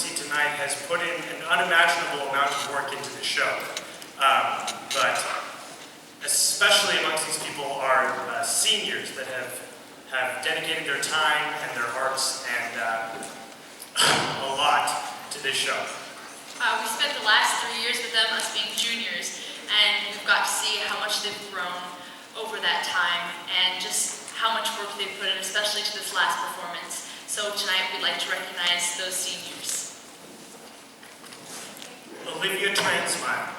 see tonight has put in an unimaginable amount of work into the show. But especially amongst these people are seniors that have dedicated their time and their hearts and a lot to this show. We spent the last 3 years with them, us being juniors, and we've got to see how much they've grown over that time and just how much work they've put in, especially to this last performance. So tonight we'd like to recognize those seniors. Olivia Transmile.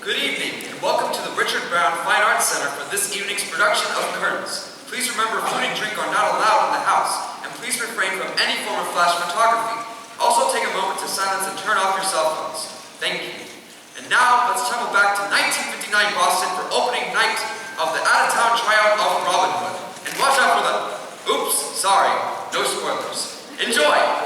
Good evening, and welcome to the Richard Brown Fine Arts Center for this evening's production of Curtains. Please remember food and drink are not allowed in the house, and please refrain from any form of flash photography. Also take a moment to silence and turn off your cell phones. Thank you. And now, let's travel back to 1959 Boston for opening night of the out-of-town tryout of Robin Hood. And watch out for the... Oops, sorry, no spoilers. Enjoy!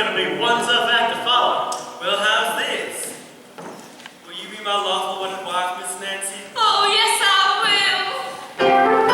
gonna be one tough act to follow. Well, how's this? Will you be my lawful wedded wife, Miss Nancy? Oh, yes, I will.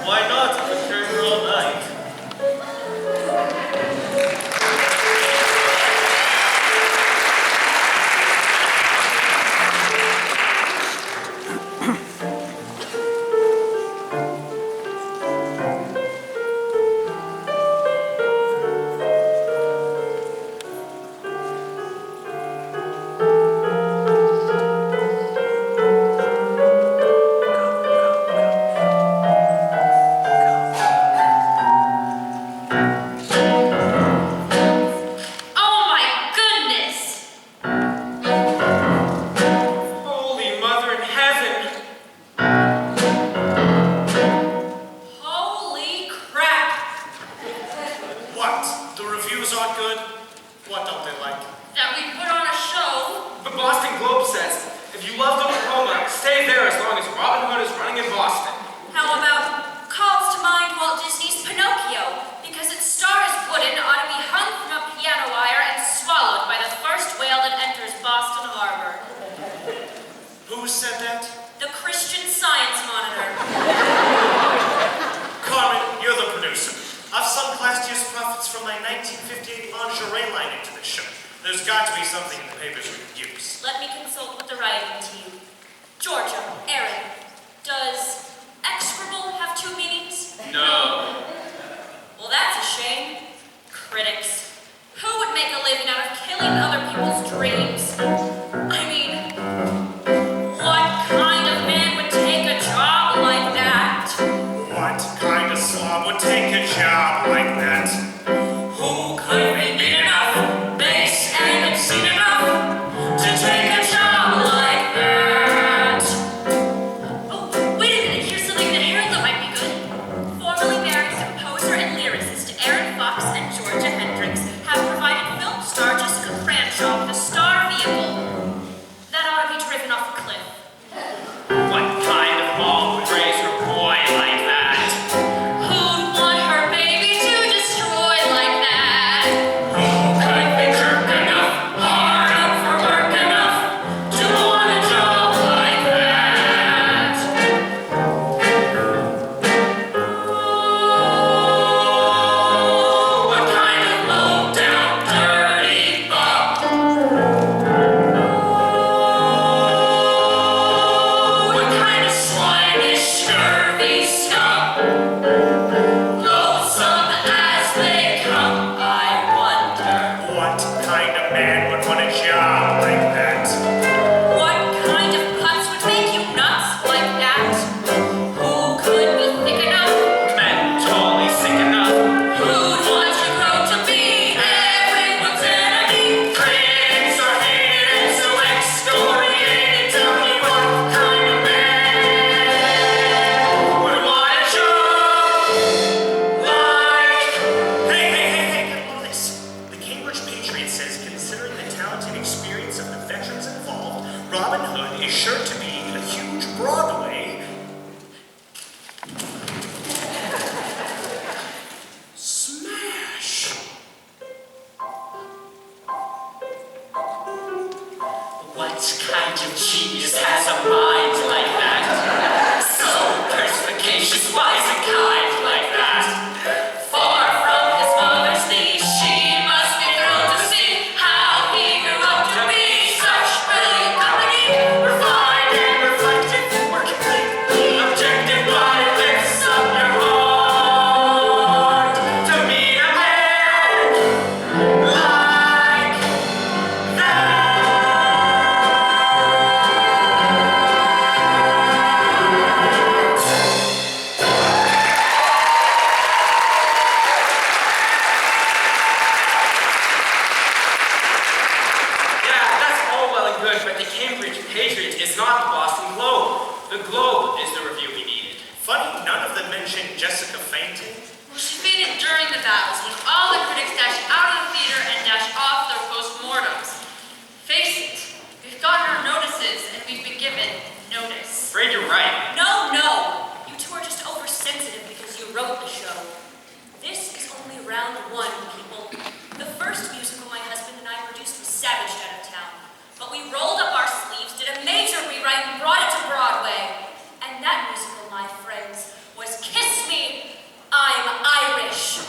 Why not? I've been carrying her all night. Who'd want her baby to destroy of genius has a mind like that. So perspicacious, wise and kind like that. Far from his mother's knee, she must be thrilled to see how he grew up to be such brilliant company. Refined and reflective, more completely objective, but it lifts up your heart to meet a man like that. Yeah, that's all well and good, but the Cambridge Patriot is not the Boston Globe. The Globe is the review we needed. Funny, none of them mentioned Jessica fainting. Well, she fainted during the battles when all the critics dashed out of the theater and dashed off their postmortems. Face it, we've gotten our notices and we've been given notice. Afraid you're right. No, no! You two are just oversensitive because you wrote the show. This is only round one, people. The first musical my husband and I produced was savaged out of town. But we rolled up our sleeves, did a major rewrite, and brought it to Broadway. And that musical, my friends, was Kiss Me, I'm Irish.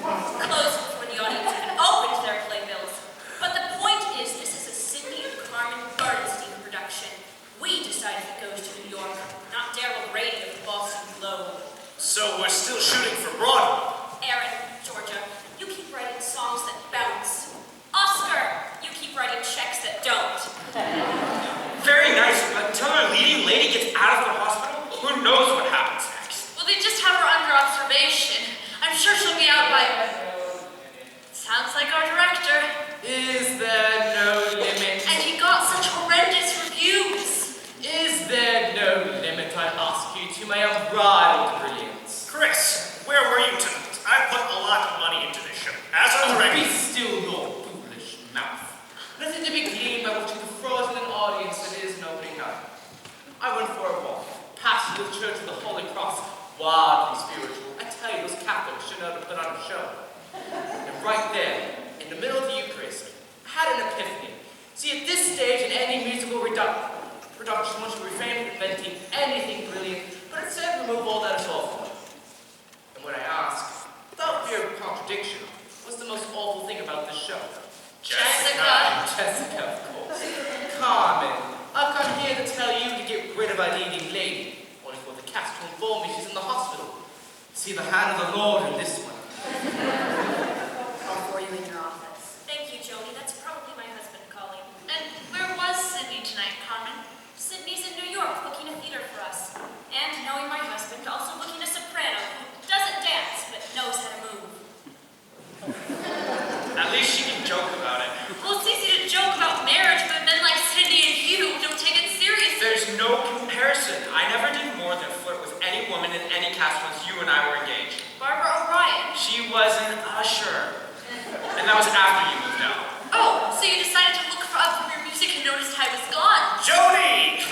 Closed before the audience even opened their playbills. But the point is, this is a Sidney and Carmen Bernstein production. We decide if it goes to New York, not Daryl Grady of the Boston Globe. So we're still shooting for Broadway. Aaron, Georgia, you keep writing songs that bounce. Oscar, you keep writing checks that don't. Very nice, but until our leading lady gets out of the hospital, who knows what happens next? Well, they just have her under observation. I'm sure she'll be out by... Sounds like our director. Is there no limit? And he got such horrendous reviews. Is there no limit, I ask you, to my unbridled brilliance? Chris, where were you tonight? I put a lot of money into this show. As a Oh, be director. still your foolish mouth. Nothing to be gleaned by watching the frozen audience that is an opening night. I went for a walk, past the Church of the Holy Cross, wildly spiritual. I tell you, those Catholics should know to put on a show. And right there, in the middle of the Eucharist, I had an epiphany. See, at this stage in any musical production, one should refrain from inventing anything brilliant, but instead remove all that is awful. And when I ask, without fear of contradiction, what's the most awful thing about this show? Jessica. Jessica, of course. Carmen, I've come here to tell you to get rid of our leading lady, only for the cast to inform me she's in the hospital. See the hand of the Lord in this one. I'll for you in your office. Thank you, Joni. That's probably my husband calling. And where was Sydney tonight, Carmen? Sydney's in New York booking a theater for us. And knowing my husband, also booking a soprano who doesn't dance but knows how to move. At least she can joke about it. Well, it's easy to joke about marriage, but men like Sydney and you don't take it seriously. There's no comparison. I never did more than flirt with any woman in any cast once you and I were engaged. Barbara O'Brien. She was an usher. And that was after you moved out. Oh, so you decided to look up from your music and noticed I was gone. Jody!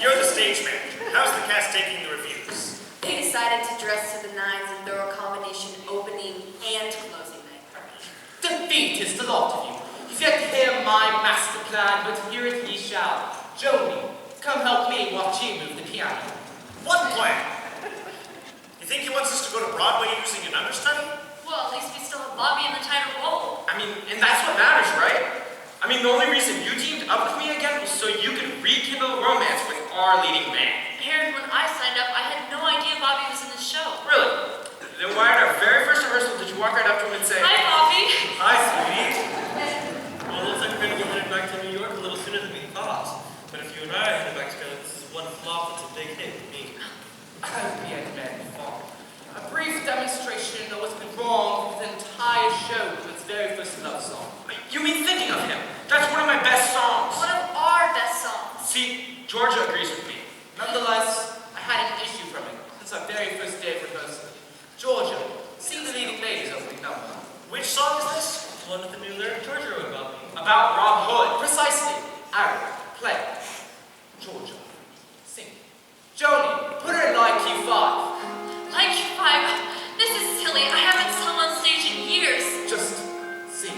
You're the stage manager. How's the cast taking the reviews? They decided to dress to the nines and throw a combination opening and closing night party. Defeat is the lot of you. You've yet to hear my master plan, but hear it ye shall. Joni, come help me watch you move the piano. What plan? You think he wants us to go to Broadway using an understudy? Well, at least we still have Bobby in the title role. I mean, and that's what matters, right? I mean, the only reason you teamed up with me again was so you could rekindle romance with our leading man. Aaron, when I signed up, I had no idea Bobby was in the show. Really? Then why at our very first rehearsal did you walk right up to him and say, Hi, Bobby. Hi, sweetie. Well, it looks like we're going to be headed back to New York a little sooner than we thought. But if you and I are headed back together, this is one flop that's a big hit for me. I've been man before. A brief demonstration of what's been wrong with the entire show from its very first love song. You mean Thinking of Him? That's one of my best songs. One of our best songs. See, Georgia agrees with me. Nonetheless, I had an issue from it since our very first day of rehearsal. Georgia, sing the leading lady's opening number. Which song is this? The one with the new lyric Georgia wrote about me. About Rob Hood. Precisely. Aaron, play. Georgia, sing. Joni, put her in like Q5. Like five. This is silly. I haven't sung on stage in years. Just sing.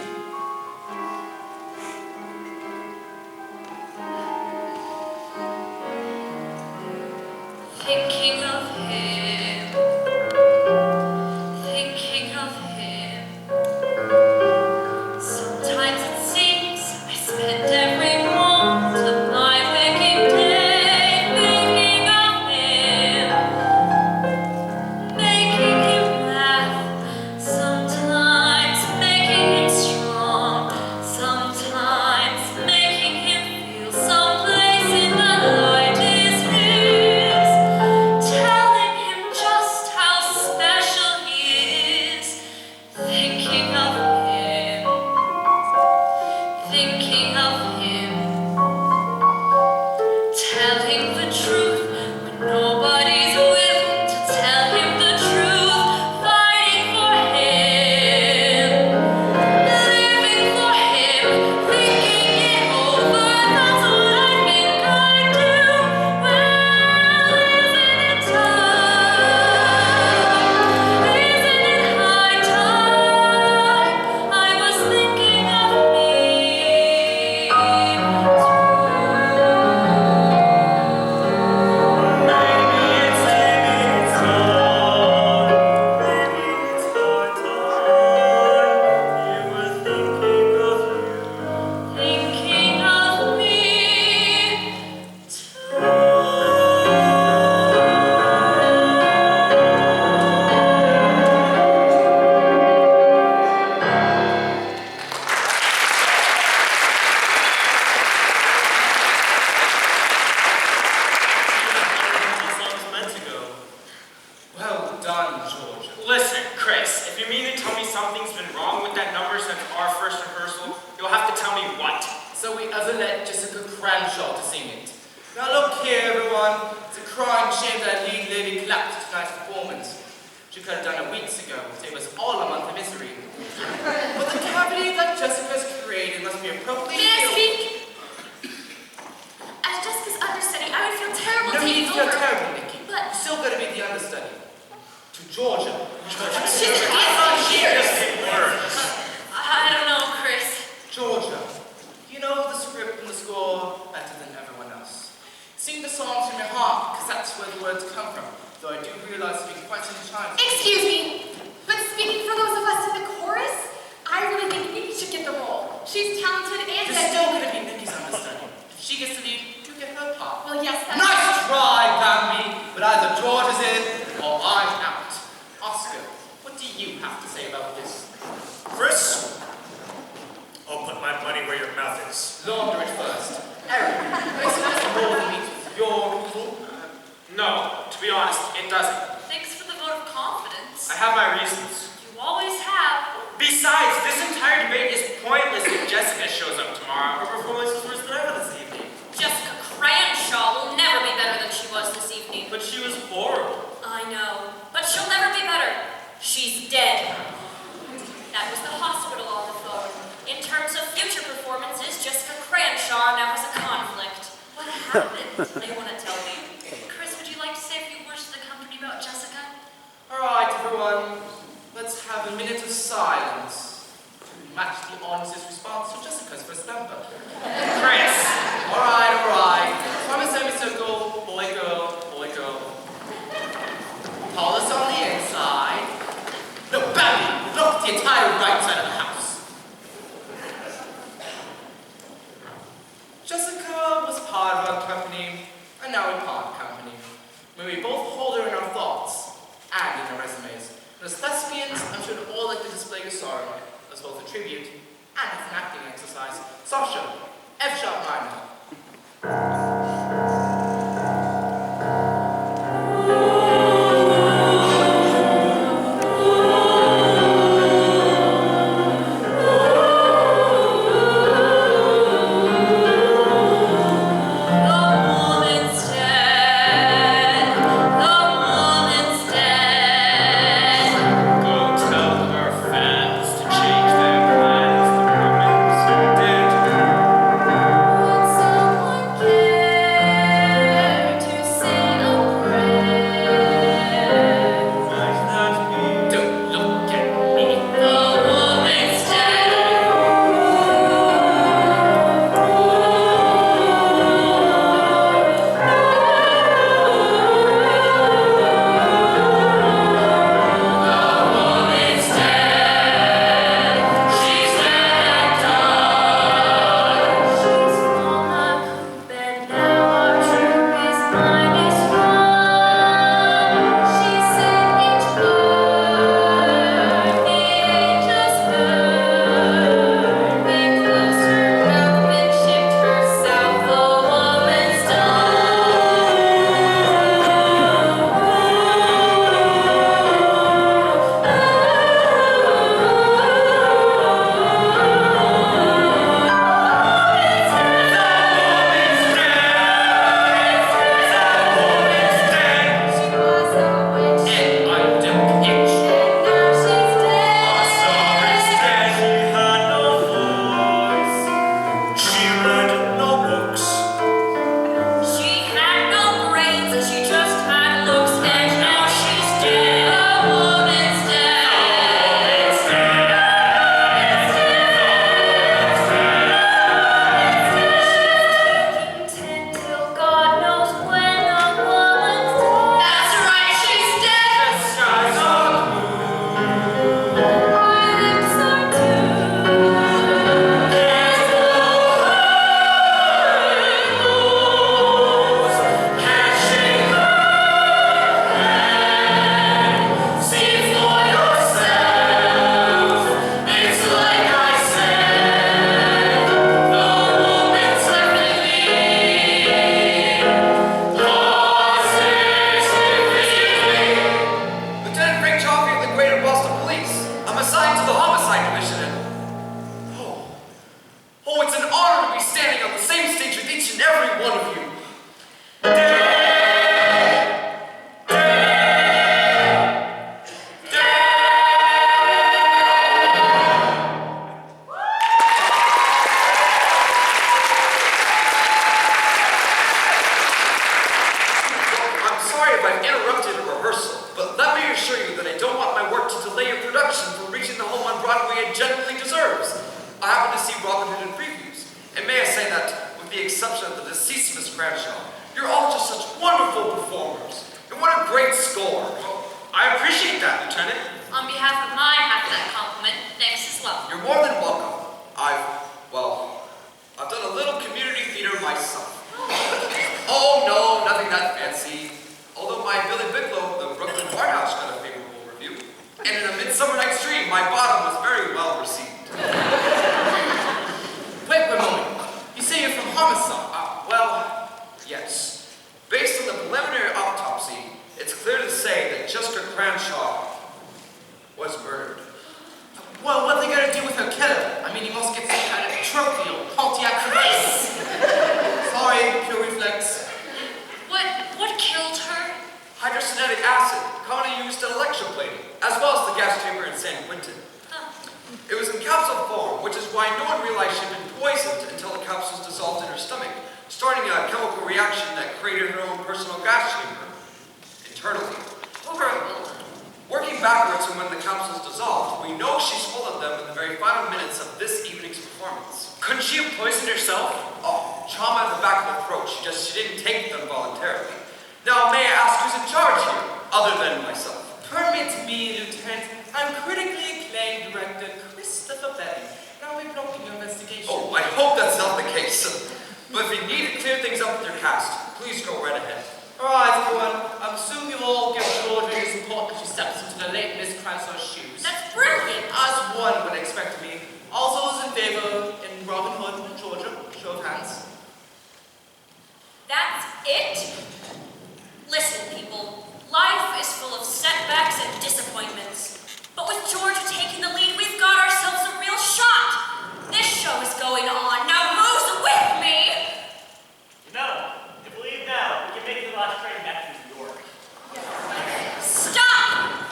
Listen, Chris, if you mean to tell me something's been wrong with that number since our first rehearsal, you'll have to tell me what. So we ever let Jessica Cranshaw to sing it. Now look here, everyone. It's a crying shame that lead lady collapsed tonight's performance. She could have done it weeks ago, save us all a month of misery. But the cavity that Jessica's created must be appropriately May I filled. speak? As Jessica's understudy, I would feel terrible No need taking to feel over. terrible, Nikki. But- You're still gonna be the understudy. To Georgia. She's not here. Just in words. I don't know, Chris. Georgia. You know the script and the score better than everyone else. Sing the songs from your heart, because that's where the words come from. Though I do realize it's been quite some time. Excuse me, but speaking for those of us in the chorus, I really think Nikki should get the role. She's talented and You're still gonna be Nikki's understudy. If she gets the lead, you get her part. Well, yes, that's... Nice try, Bambi, but either George is in or I'm out. Oscar, what do you have to say about this? Chris, I'll put my money where your mouth is. Launder it first. Eric, I suppose more than meets with your approval. No, to be honest, it doesn't. Thanks for the vote of confidence. I have my reasons. You always have. Besides, this entire debate is pointless if Jessica shows up tomorrow. Her performance was worse than ever this evening. Jessica Cranshaw will never be better than she was this evening. But she was horrible. I know, but she'll never be better. She's dead. That was the hospital on the phone. In terms of future performances, Jessica Cranshaw now has a conflict. What happened? You want to tell me? Chris, would you like to say a few words to the company about Jessica? Alright, everyone, let's have a minute of silence to match the audience's response to Jessica's first number. Chris! Alright. Promise semicircle, boy, girl, boy, girl. Tallest on the inside. No, Bambi, look the entire right side of the house. Jessica was part of our company, and now we part company. May we both hold her in our thoughts and in our resumes. And as thespians, I'm sure we'd all like to display your sorrow, as both a tribute and as an acting exercise. Sasha, F sharp minor. Go tell her fans to change their plans. The woman's dead. Would someone care? it gently deserves. I happened to see Robin Hood in previews, and may I say that, with the exception of the deceased Miss Cranshaw, you're all just such wonderful performers. And what a great score. Well, I appreciate that, Lieutenant. On behalf of my half of that compliment, thanks as well. You're more than welcome. I've done a little community theater myself. Oh no, nothing that fancy. Although my Billy Bigelow, the Brooklyn Art House, got a favorable review. And in A Midsummer Night's Dream, my bottom was very well received. Wait a moment. You say you're from Homicide? Yes. Based on the preliminary autopsy, it's clear to say that Jessica Cranshaw was murdered. Well, what are they gonna do with her killer? I mean, he must get some kind of trophy or Pontiac race. Sorry, pure reflex. What killed her? Hydrocyanic acid, commonly used in electroplating, as well as the gas chamber in San Quentin. Huh. It was in capsule form, which is why no one realized she'd been poisoned until the capsules dissolved in her stomach, starting a chemical reaction that created her own personal gas chamber internally. Horrible. Working backwards from when the capsules dissolved, we know she swallowed them in the very final minutes of this evening's performance. Couldn't she have poisoned herself? Oh, trauma at the back of the throat. She didn't take them voluntarily. Now, may I ask who's in charge here, other than myself? Permit me, Lieutenant. I'm critically acclaimed director Christopher Belling. Now we're blocking your investigation. Oh, I hope that's not the case. But if you need to clear things up with your cast, please go right ahead. Alright, everyone. I assume you all give Georgia your support as she steps into the late Miss Cranshaw's shoes. That's brilliant. As one would expect of me. Also those in favor in Robin Hood and Georgia. Show of hands. That's it? Listen, people. Life is full of setbacks and disappointments. But with Georgia taking the lead, we've got ourselves a real shot. This show is going on. Now who's with me? You know, if we leave now, we can make the last train back to New York. Stop!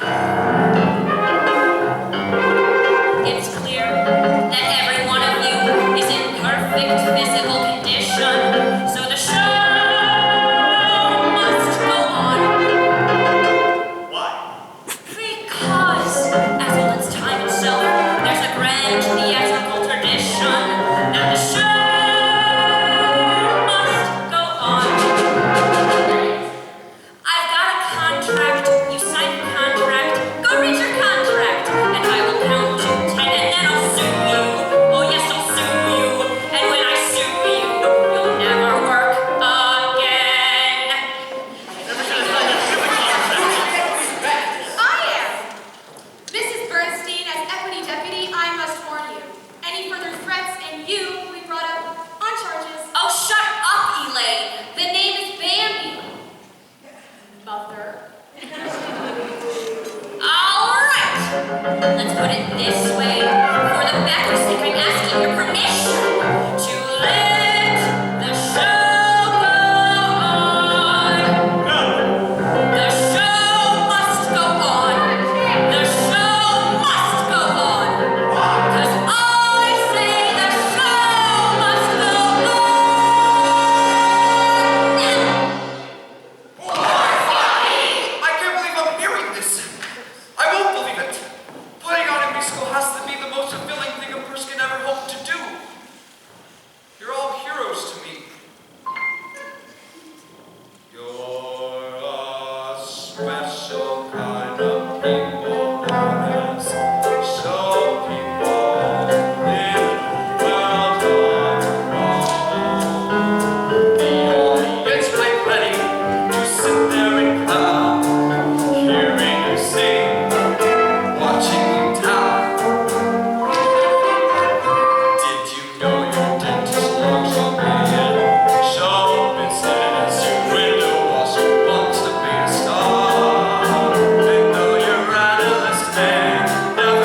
It's clear that every one of you is in perfect physical condition, so the show must go on. Why? Because, as well as time itself, there's a grand theatrical tradition that the show must go on. I've got a contract. You signed a contract. Go read your contract, and I will count to 10, and then I'll sue you. Oh yes, I'll sue you. And when I sue you, you'll never work again. I am. Mrs. Bernstein, as equity deputy, I must warn you. Any further threats and you will be brought up on charges. Oh, shut up, Elaine. The name is Bambi. Mother. All right. Let's put it this way. For the Becker's sake, I'm asking your permission to let the show go on. No! The show must go on. The show must go on. 'Cause I say the show must go on. I can't believe I'm hearing this. I won't believe it. Putting on a musical has to be the most fulfilling thing a person can ever hope to do. You're all heroes to me. You're a special kind of people known as show people in a world of wrong. The audience might ready to sit there and clap, hearing you sing, watching you tap. Did you know your dentist works on being show business? Your window washer wants to be a star. And though your analyst may never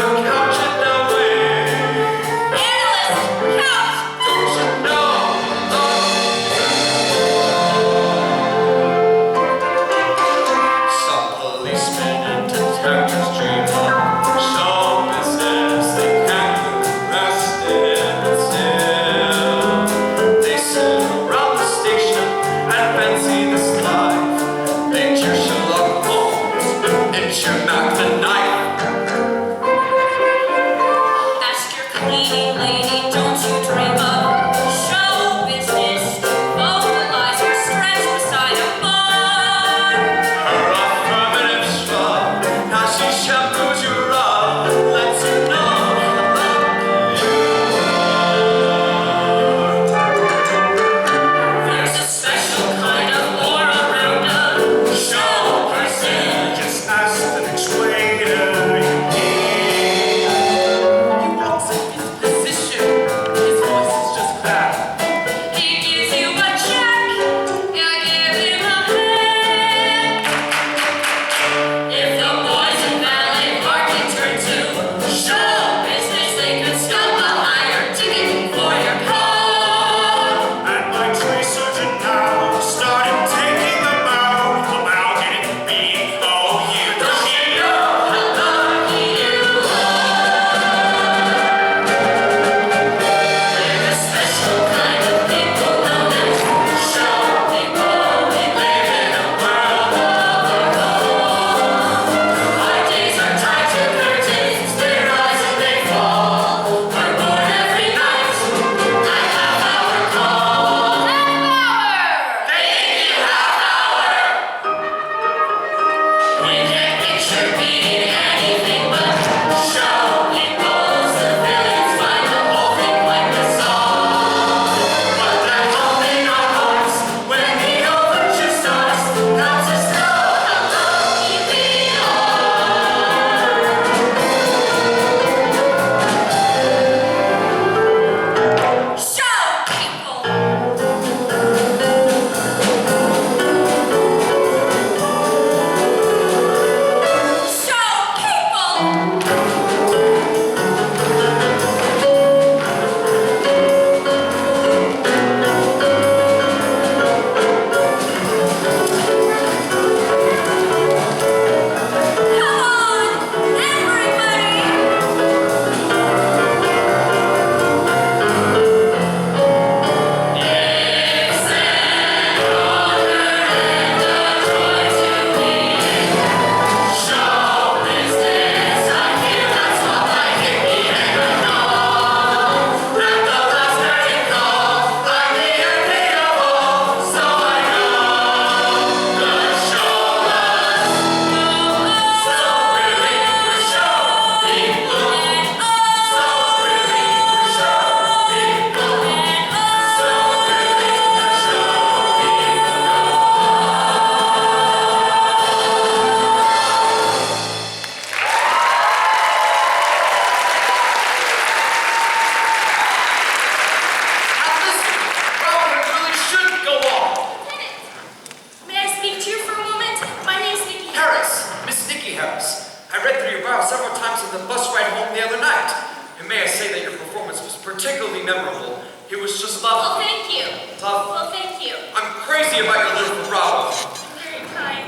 several times on the bus ride home the other night. And may I say that your performance was particularly memorable. It was just Well, lovely. thank you. Love. Well, thank you. I'm crazy about your little vibrato. Very kind.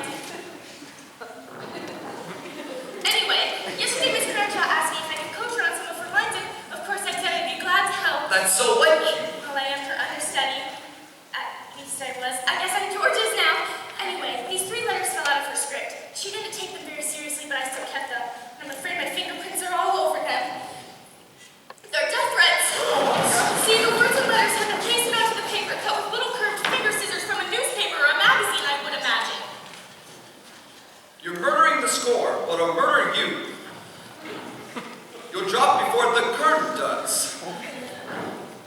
Anyway, yesterday Miss Crenshaw asked me if I could coach her on some of her lines, and of course I said I'd be glad to help. That's so like you. Well, I am her understudy. At least I was. I guess I'm George's now. Anyway, these 3 letters fell out of her script. She didn't take them very seriously, but I still kept them. I'm afraid my fingerprints are all over them. They're death threats. See, the words and letters had been pasted onto the paper, cut with little curved finger scissors from a newspaper or a magazine, I would imagine. You're murdering the score, but I'll murder you. You'll drop before the curtain does.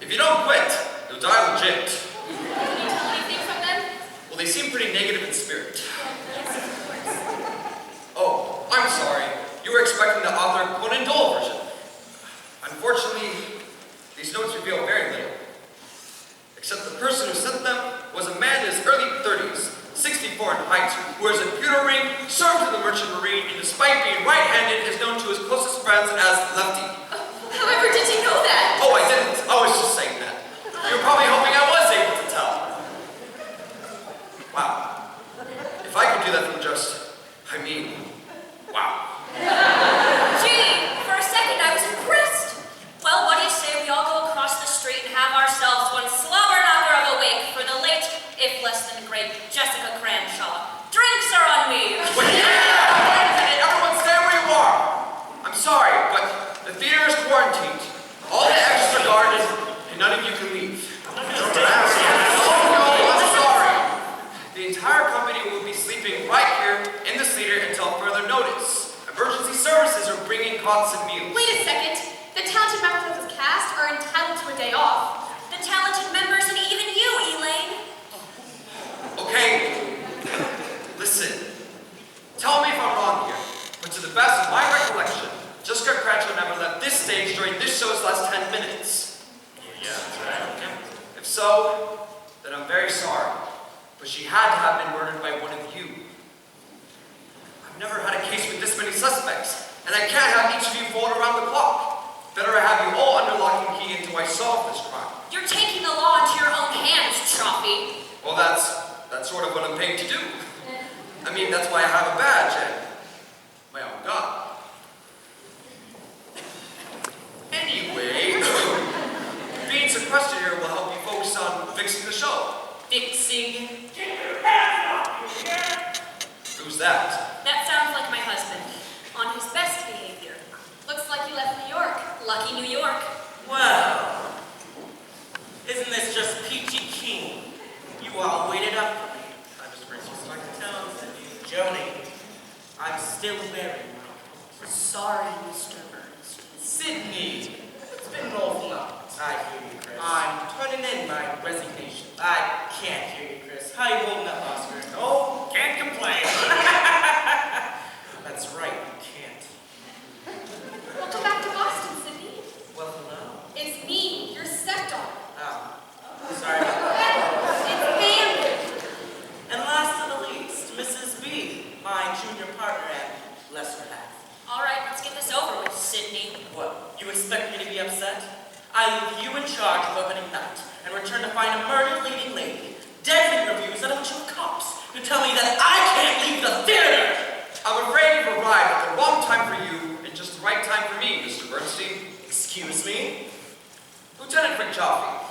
If you don't quit, you'll die legit. Can you tell anything from them? Well, they seem pretty negative in spirit. Yes, of course. Oh, I'm sorry. You were expecting the author Conan Doyle version. Unfortunately, these notes reveal very little. Except the person who sent them was a man in his early 30s, 64 in height, who wears a pewter ring, served in the Merchant Marine, and despite being right-handed, is known to his closest friends as Lefty. However, did you know that? Oh, I didn't. I was just saying that. You were probably hoping I was able to tell. Wow. If I could do that from wow. Gee, for a second I was impressed. Well, what do you say we all go across the street and have ourselves one slobber knocker of a wake for the late, if less than great, Jessica Cranshaw. Drinks are on me. Well, yeah! Wait a minute. Everyone stay where you are. I'm sorry, but the theater is quarantined. All the extras are guarded, and none of you can leave. Oh, no, I'm sorry. The entire company will be sleeping right here in this theater until further notice. Emergency services are bringing cots and meals. Wait a second. The talented members of the cast are entitled to a day off. The talented members and even you, Elaine. Okay, listen. Tell me if I'm wrong here, but to the best of my recollection, Jessica Cranshaw never left this stage during this show's last 10 minutes. Yeah, that's right. If so, then I'm very sorry, but she had to have been murdered by one of you. I've never had a case with this many suspects, and I can't have each of you followed around the clock. Better I have you all under lock and key until I solve this crime. You're taking the law into your own hands, Choppy. Well, that's sort of what I'm paid to do. I mean, that's why I have a badge and my own gun. Anyway, being sequestered here will help you focus on fixing the show. Fixing. Who's that? That sounds like my husband. On his best behavior. Looks like you left New York. Lucky New York. Well, isn't this just peachy keen? You all waited up for me. I just brings you back to town, said you. Joni, I'm still wearing my coat. Sorry, Mr. Ernst. Sydney, it's been an awful night. I hear you, Chris. I'm turning in my resignation. I can't hear you, Chris. How you holding up, Oscar? Oh, can't complain. That's right, you can't. Welcome back to Boston, Sydney. Well, hello. It's me, your stepdaughter. Oh, sorry about that. It's family. And last but not least, Mrs. B, my junior partner and lesser half. All right, let's get this over with, Sydney. What, you expect me to be upset? I leave you in charge of opening night and return to find a murdered leading lady, dead in reviews, and a bunch of cops who tell me that I can't leave the theater! I'm afraid you've arrived at the wrong time for you and just the right time for me, Mr. Bernstein. Excuse me? Lieutenant Chaffee.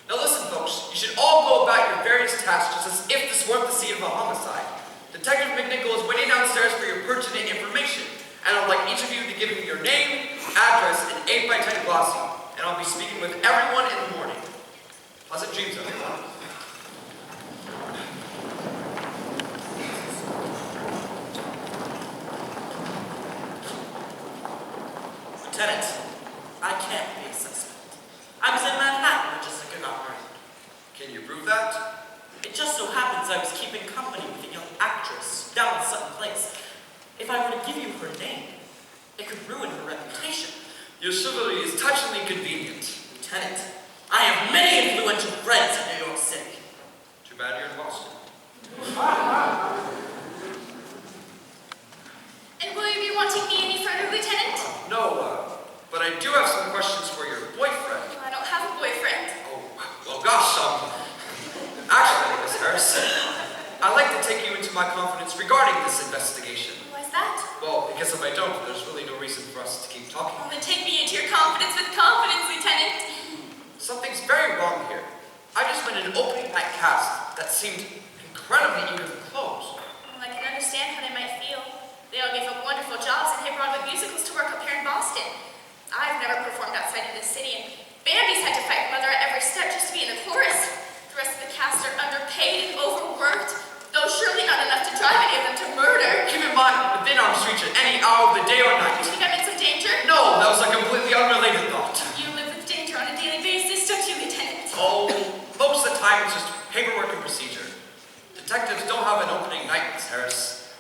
Now listen, folks, you should all go about your various tasks just as if this weren't the scene of a homicide. Detective McNichol is waiting downstairs for your pertinent information, and I'd like each of you to give me your name, address, and 8x10 glossy, and I'll be speaking with everyone in the morning. Pleasant dreams, everyone. Lieutenant, I can't be a suspect. I was in Manhattan when Jessica got murdered. Can you prove that? It just so happens I was keeping company with a young actress down in Sutton Place. If I were to give you her name, it could ruin her reputation. Your chivalry is touchingly convenient. Lieutenant, I have many influential friends in New York City. Too bad you're in Boston. And will you be wanting me any further but I do have some questions for your boyfriend. I don't have a boyfriend. Oh, well, gosh, actually, Miss Harris, I'd like to take you into my confidence regarding this investigation. Why's that? Well, because if I don't, there's really no reason for us to keep talking. Well, then take me into your confidence with confidence, Lieutenant. Something's very wrong here. I just met an opening night cast that seemed incredibly eager to close. Well, I can understand how they might feel. They all gave up wonderful jobs and hit Broadway musicals to work up here in Boston. I've never performed outside of this city, and Bambi's had to fight mother at every step just to be in the chorus. The rest of the cast are underpaid and overworked, though surely not enough to drive any of them to murder. Keep in mind, within arm's reach at any hour of the day or night. You think I'm in some danger? No, that was a completely unrelated thought. You live with danger on a daily basis, don't you, Lieutenant? Oh, most of the time it's just paperwork and procedure. Detectives don't have an opening night, Miss Harris.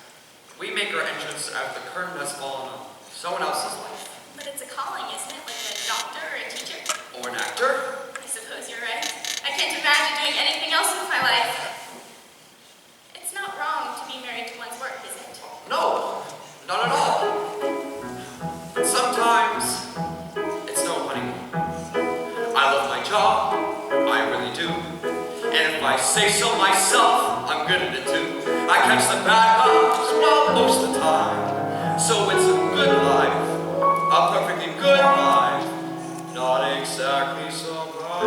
We make our entrance after the curtain has fallen on someone else's life. But it's a calling, isn't it? Like a doctor or a teacher? Or an actor. I suppose you're right. I can't imagine doing anything else with my life. It's not wrong to be married to one's work, is it? No, not at all. But sometimes it's no, honey. I love my job, I really do. And if I say so myself, I'm good at it too. I catch the bad vibes, well, most of the time. So it's a good life, a perfectly good life, not exactly so bad.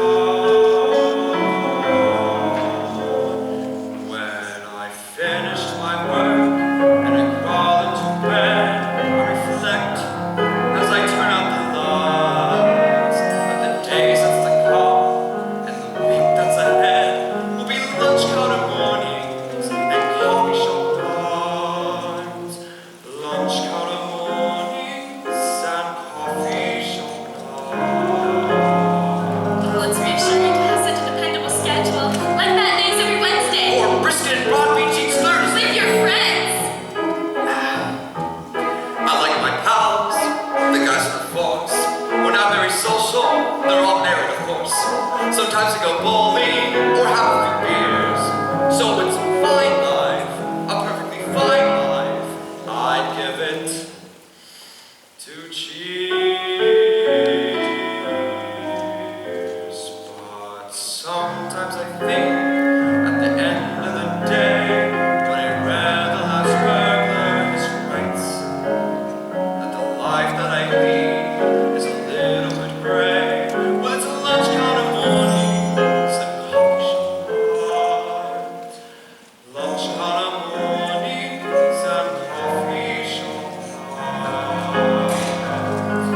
When I finished my work and I crawl into bed, I reflect as I turn out the lights of the days that's to come and the week that's ahead will be lunch counter mornings and coffee shop times. Lunch counter mornings and coffee shop times. Oh, it's reassuring to have such a dependable schedule. Like that days every Wednesday. Or brisket and broad beach each Thursday. With your friends. I like my pals, the guys in the force. We're not very social, they're all married, of course. Sometimes we go bowling or have a few beers. So it's a fine life, a perfectly fine life. I'd give it 2 cheers. But sometimes I think at the end of the day, when I read the last burglar's rights, that the life that I lead is a little bit gray. Well, it's a lunch counter mornings and coffee shop times. Lunch counter mornings and coffee shop times.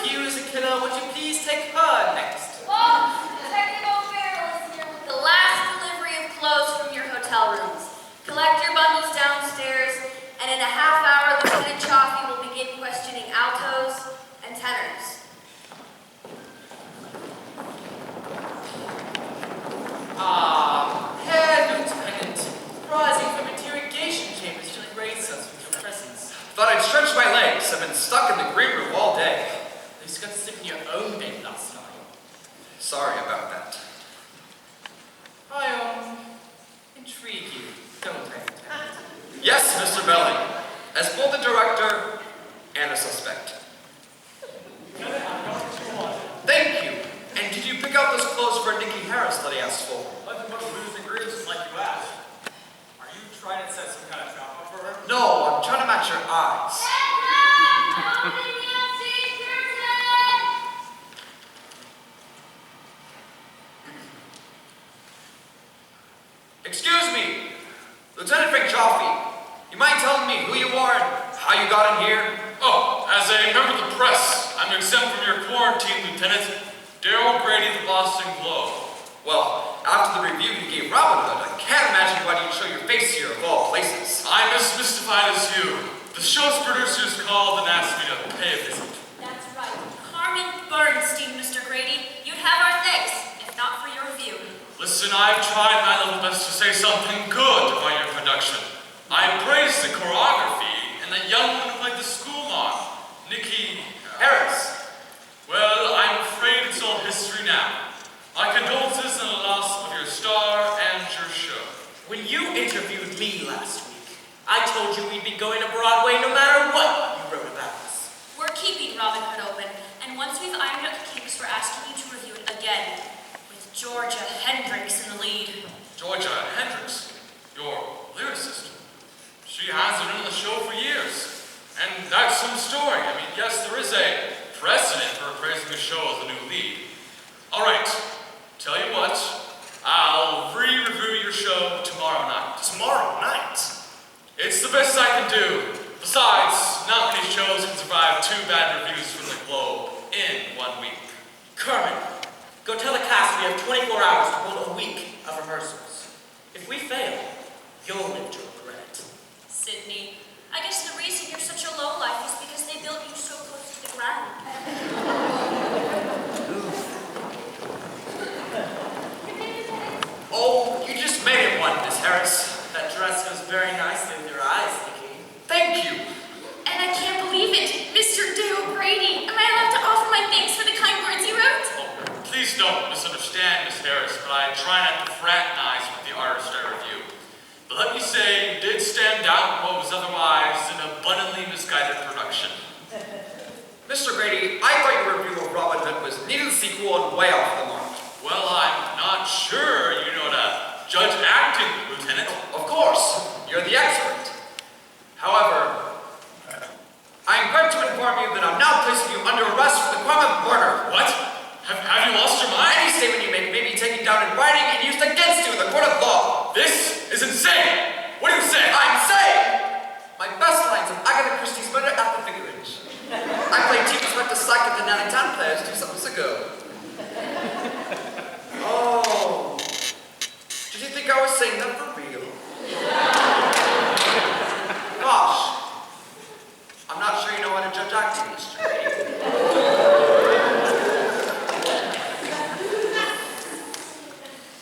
excuse the killer, would you please take her next? Oh, Technical Fearless here with the last delivery of clothes from your hotel rooms. Collect your bundles downstairs, and in a half hour, Lieutenant Chaffee will begin questioning altos and tenors. Herr Lieutenant, rising from interrogation chambers to grace us with your presence. Thought I'd stretch my legs. I've been stuck in the green room all day. At least you got to sleep in your own bed last night. Sorry about that. I, intrigue you, don't I, Lieutenant? Yes, Mr. Belling, as both a director and a suspect. Thank you. And did you pick out those clothes for Nikki Harris that I asked for? Nothing but booze and grooves like you asked. Are you trying to set some kind of trap up for her? No, I'm trying to match your eyes. Excuse me, Lieutenant Frank Chaffee. You mind telling me who you are and how you got in here? Oh, as a member of the press, I'm exempt from your quarantine, Lieutenant. Daryl Grady, the Boston Globe. Well, after the review you gave Robin Hood, I can't imagine why you'd show your face here of all places. I'm as mystified as you. The show's producers called and asked me to pay a visit. That's right. Carmen Bernstein, Mr. Grady. You'd have our thanks, if not for your review. Listen, I've tried my level best to say something good about your production. I praised the choreography and the young woman who played the school mom, Nikki Harris. Well, I'm afraid it's all history now. My condolences on the loss of your star and your show. When you interviewed me last week, I told you we'd be going to Broadway no matter what you wrote about us. We're keeping Robin Hood open, and once we've ironed out the kinks, we're asking you to review it again, with Georgia Hendricks in the lead. Georgia Hendricks, your lyricist. She has been in the show for years. And that's some story. I mean, yes, there is a precedent for praising a show as a new lead. All right, tell you what, I'll re-review your show tomorrow night. Tomorrow night? It's the best I can do. Besides, not many shows can survive 2 bad reviews from the Globe in 1 week. Carmen, go tell the cast we have 24 hours to hold a week of rehearsals. If we fail, you'll live to regret it. Sydney, I guess the reason you're such a lowlife is because they built you so close to the ground. Oh, you just made it one, Miss Harris. That dress goes very nicely with your eyes, Nikki. Thank you. And I can't believe it, Mr. Dale Brady. Am I allowed to offer my thanks for the kind words you wrote? Oh, please don't misunderstand, Miss Harris, but I try not to fraternize with the artist I review. But let me say, you did stand out in what was otherwise an abundantly misguided production. Mr. Grady, I thought your review of Robin Hood was neither the sequel and way off the mark. Well, I'm not sure you know how to judge acting, Lieutenant. Of course, you're the expert. However, I am glad to inform you that I'm now placing you under arrest for the crime of murder. What? Have you lost your mind? Any statement you make may be taken down in writing and used against you in the court of law. This is insane! What do you say? I'm saying my best lines of Agatha Christie's Murder at the Vicarage. I played Chief Inspector Sackett and Nanny Town players 2 summers ago. Oh. Did you think I was saying that for real? Gosh. I'm not sure you know how to judge acting, Mr. Grady.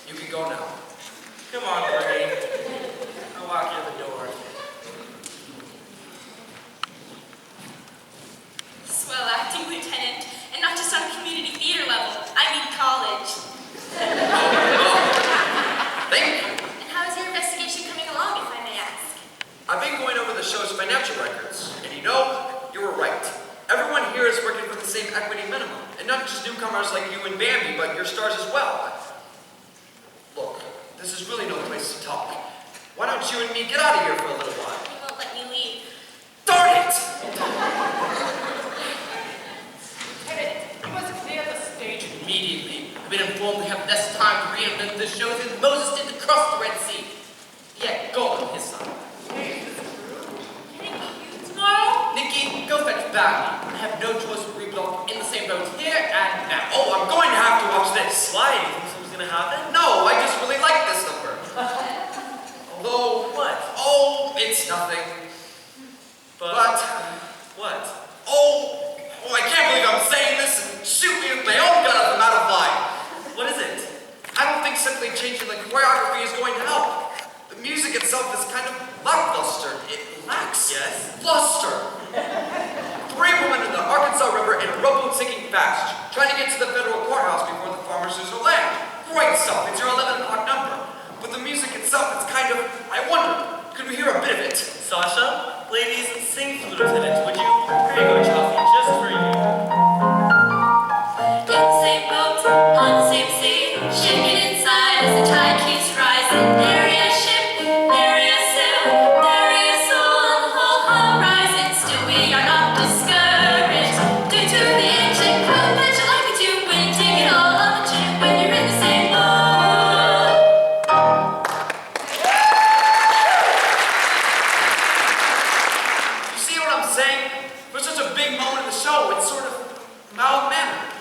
You can go now. Come on, Brady. I'll walk you to the door. Swell acting, Lieutenant. And not just on community theater level. I mean college. Thank you. And how is your investigation coming along, if I may ask? I've been going over the show's financial records, and you know, you were right. Everyone here is working for the same equity minimum, and not just newcomers like you and Bambi, but your stars as well. Look, this is really no place to talk. Why don't you and me get out of here for a little while? You won't let me leave. Darn it! Lieutenant, you must clear the stage immediately. I've been informed we have less time to reinvent this show than Moses did to cross the Red Sea. Yeah, go on his side. Can I meet you tomorrow? Nikki, go fetch Bambi. I have no choice but reblock in the same now. Oh, I'm going to have to watch this. Why? You think something's gonna happen? No, I just really like this number. Although, What? oh, it's nothing. But, What? oh, I can't believe I'm saying this and shoot me with my own gun if I'm out of line. What is it? I don't think simply changing the choreography is going to help. The music itself is kind of lackluster. It lacks luster. 3 women in the Arkansas River in a rowboat sinking fast, trying to get to the federal courthouse before the farmers lose their land. Great stuff. It's your 11 o'clock number. But the music itself, it's kind of, I wonder, could we hear a bit of it? Sasha, ladies, sing for the lieutenant, would you? Here you go, Chelsea, just for you. In the same boat, on the same sea, shaking inside as the tide keeps rising. Nary a ship, nary a sail, nary a soul on the whole horizon. Still we are not discouraged due to the ancient code that you like it to when you take it all on the chin when you're in the same boat. You see what I'm saying? For such a big moment in the show, it's sort of mild-mannered.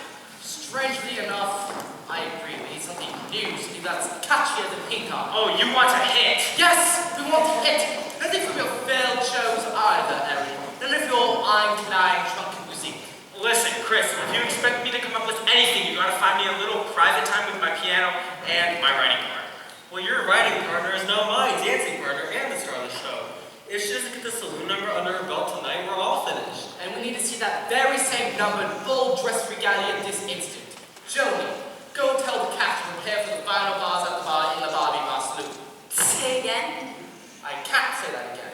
Strangely enough, I agree. We need something new, something that's catchier than pink eye. Oh, you want a hit? Yes, we want to hit. Nothing from your failed shows either, Erin. None of your ein-klein drunken music. Listen, Chris, if you expect me to come up with anything, you gotta find me a little private time with my piano and my writing partner. Well, your writing partner is now my dancing partner and the star of the show. If she doesn't get the saloon number under her belt tonight, we're all finished. And we need to see that very same number in full dress regalia this instant. Joni, go tell the cat to prepare for the final bars at the bar in the Barbie Bar Saloon. Say again? I can't say that again.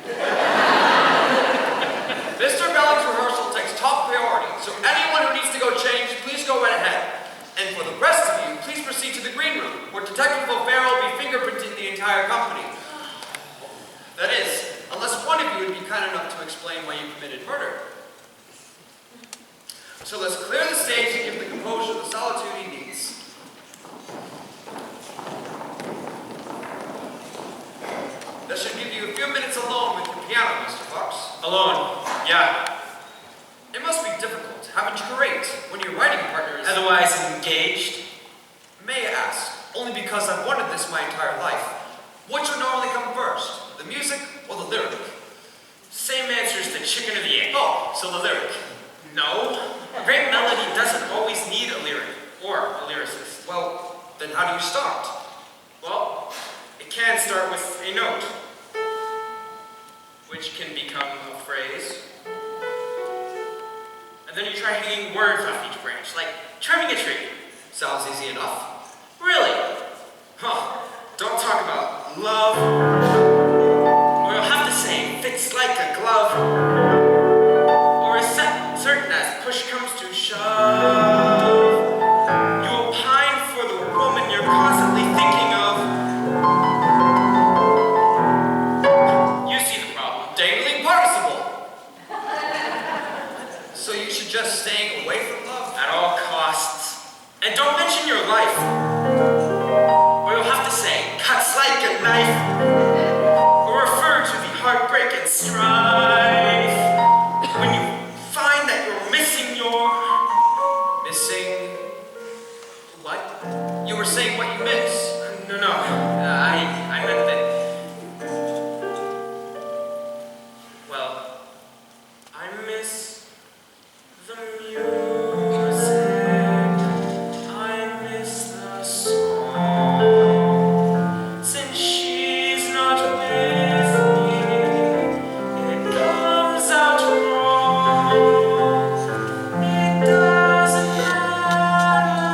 Mr. Belling's rehearsal takes top priority, so anyone who needs to go change, please go right ahead. And for the rest of you, please proceed to the green room, where Detective O'Farrell will be fingerprinting the entire company. That is, unless one of you would be kind enough to explain why you committed murder. So let's clear the stage and give the composer the solitude he needs. That should give you a few minutes alone with the piano, Mr. Fox. Alone, yeah. It must be difficult having to create when your writing partner is... Otherwise engaged. May I ask, only because I've wanted this my entire life, what should normally come first, the music or the lyric? Same answer as the chicken or the egg. Oh, so the lyric. No. A great melody doesn't always need a lyric or a lyricist. Well, then how do you start? Well, it can start with a note, which can become a phrase. And then you try hanging words off each branch, like trimming a tree. Sounds easy enough. Really? Huh. Don't talk about love. Or you'll have to say, fits like a glove. Or as certain as push comes to shove. You'll pine for the woman you're constantly thinking of. You see the problem. Dangling participle. So you should just stay away from love? At all costs. And don't mention your life. Or you'll have to say, cuts like a knife. Or refer to the heartbreak and strife. When you find that you're missing your... Missing... what? You were saying what you miss. No, I meant that... Well, I miss the music. I miss the song. Since she's not with me, it comes out wrong. It doesn't matter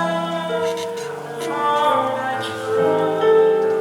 how hard I try.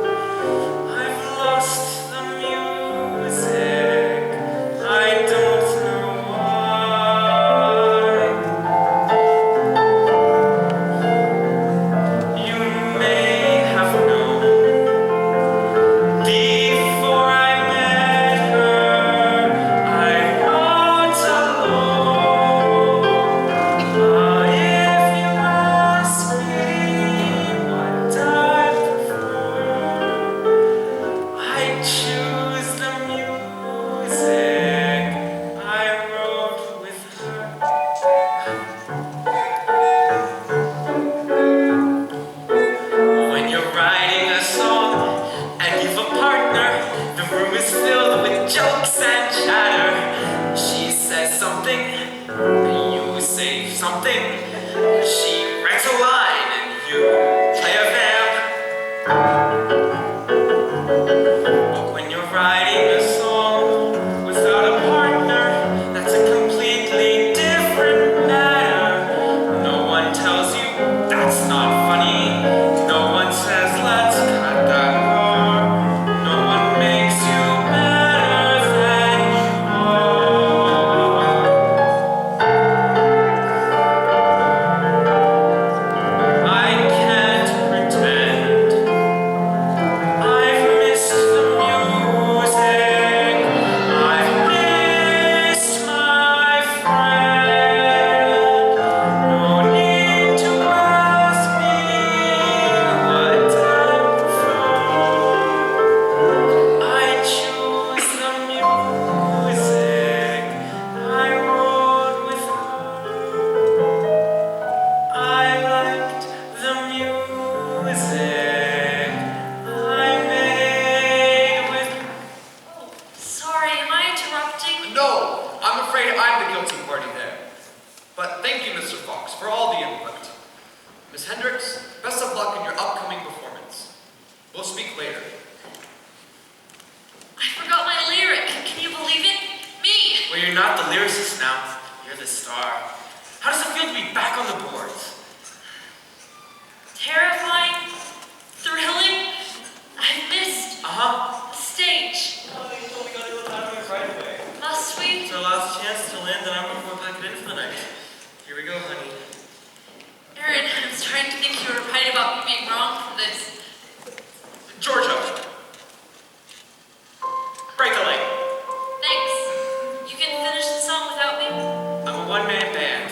something. She writes a line and you play a vamp. But when you're writing a song without a partner, that's a completely different matter. No one tells you that's not funny. No one says let's cut that part. No one makes you better than you are. I can't pretend I've missed the music. I've missed my friend. No need to ask me what I prefer. I choose the music I wrote with her. I liked the music I made with. Sorry, am I interrupting? No, I'm afraid I'm the guilty party there. But thank you, Mr. Fox, for all the input. Miss Hendricks, best of luck in your upcoming performance. We'll speak later. I forgot my lyric. Can you believe it? Me! Well, you're not the lyricist now. You're the star. How does it feel to be back on the boards? Terrifying, thrilling. I missed Uh-huh. the stage. Oh, you told me you got a little out of it right away. Must we? It's our last chance to land, and I'm going to pack it in for the night. Here we go, honey. Aaron, I'm starting to think you were right about me being wrong for this. Georgia, break a leg. Thanks. You can finish the song without me? I'm a one-man band.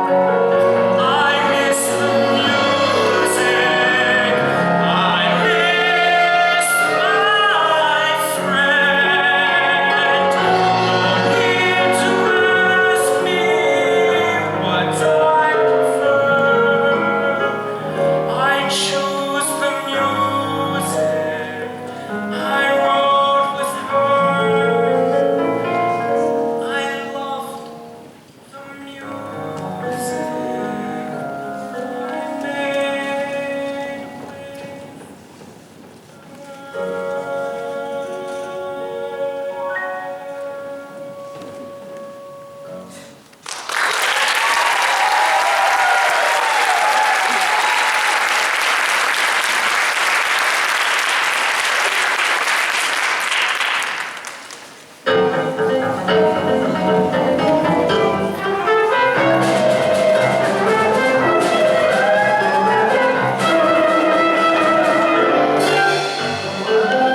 I miss the music. I miss my friend. No need to ask me what I prefer. I choose the music I wrote with her. I loved the music I made with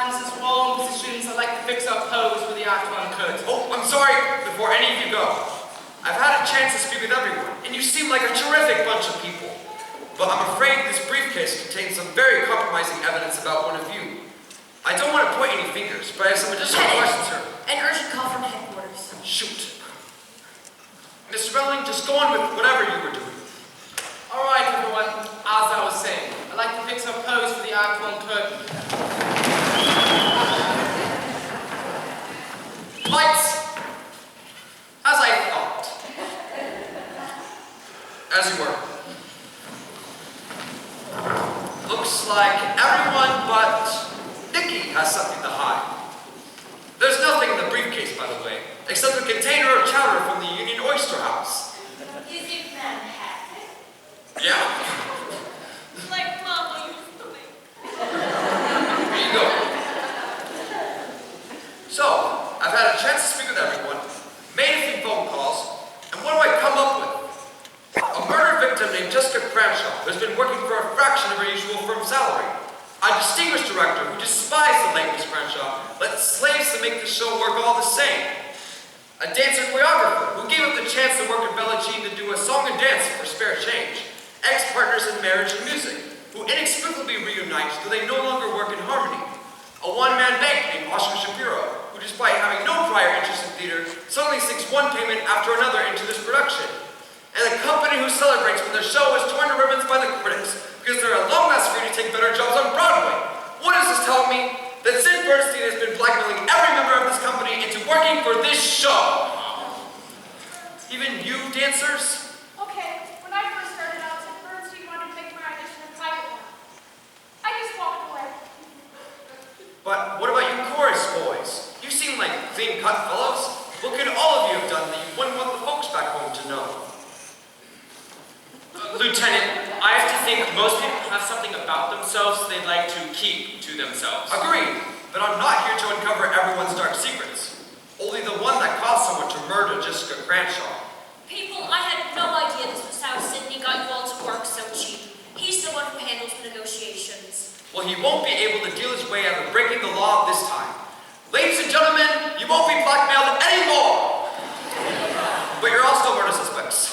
And as warm positions, I like to fix our pose for the Act 1 curtain. Oh, sorry before any of you go. I've had a chance to speak with everyone, and you seem like a terrific bunch of people. But I'm afraid this briefcase contains some very compromising evidence about one of you. I don't want to point any fingers, but I have some additional questions, sir. An urgent call from headquarters. Shoot. Mr. Belling, just go on with whatever you were doing. All right, everyone. As I was saying, I'd like to fix a pose for the Act 1 curtain. Lights! As I thought. As you were. Looks like everyone but Nikki has something to hide. There's nothing in the briefcase, by the way, except a container of chowder from the Union Oyster House. Is it Manhattan? Yeah? Like Mama used to make. Here you go. So, I've had a chance to speak with everyone, made a few phone calls, and what do I come up with? A murder victim named Jessica Cranshaw, who's been working for a fraction of her usual firm salary. A distinguished director who despised the late Miss Cranshaw, let slaves to make the show work all the same. A dancer choreographer who gave up the chance to work at Bella Jean to do a song and dance for spare change. Ex-partners in marriage and music, who inexplicably reunite though they no longer work in harmony. A one-man bank named Oscar Shapiro, who despite having no prior interest in theater, suddenly sinks one payment after another into this production. And a company who celebrates when their show is torn to ribbons by the critics because they're at long last free to take better jobs on Broadway. What does this tell me? That Sid Bernstein has been blackmailing every member of this company into working for this show. Even you, dancers? Okay, when I first started out, Sid Bernstein wanted to make my audition a private one. I just walked away. But what about you chorus boys? You seem like clean-cut fellows. What could all of you have done that you wouldn't want the folks back home to know? Lieutenant, I have to think most people have something about themselves they'd like to keep to themselves. Agreed, but I'm not here to uncover everyone's dark secrets. Only the one that caused someone to murder Jessica Cranshaw. People, I had no idea this was how Sidney got you all to work so cheap. He's the one who handles the negotiations. Well, he won't be able to deal his way out of breaking the law this time. Ladies and gentlemen, you won't be blackmailed anymore! But you're all still murder suspects.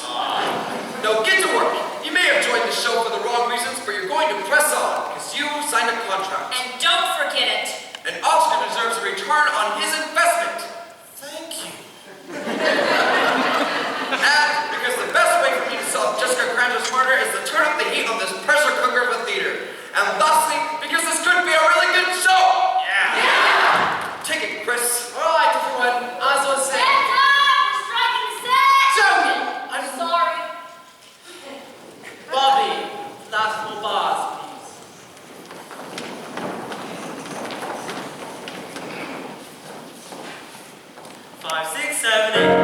Now get to work. You may have joined the show for the wrong reasons, but you're going to press on because you signed a contract. And don't forget it. And Oscar deserves a return on his investment. Thank you. And because the best way for me to solve Jessica Cranshaw's murder is to turn up the heat on this pressure cooker of a theater. And lastly, because this could be a really good show. Yeah. Take it, Chris. All right, everyone. As I was saying. Hands up! We're striking the set! Jody! I'm sorry. Bobby, last 4 bars, please. 5, 6, 7, 8.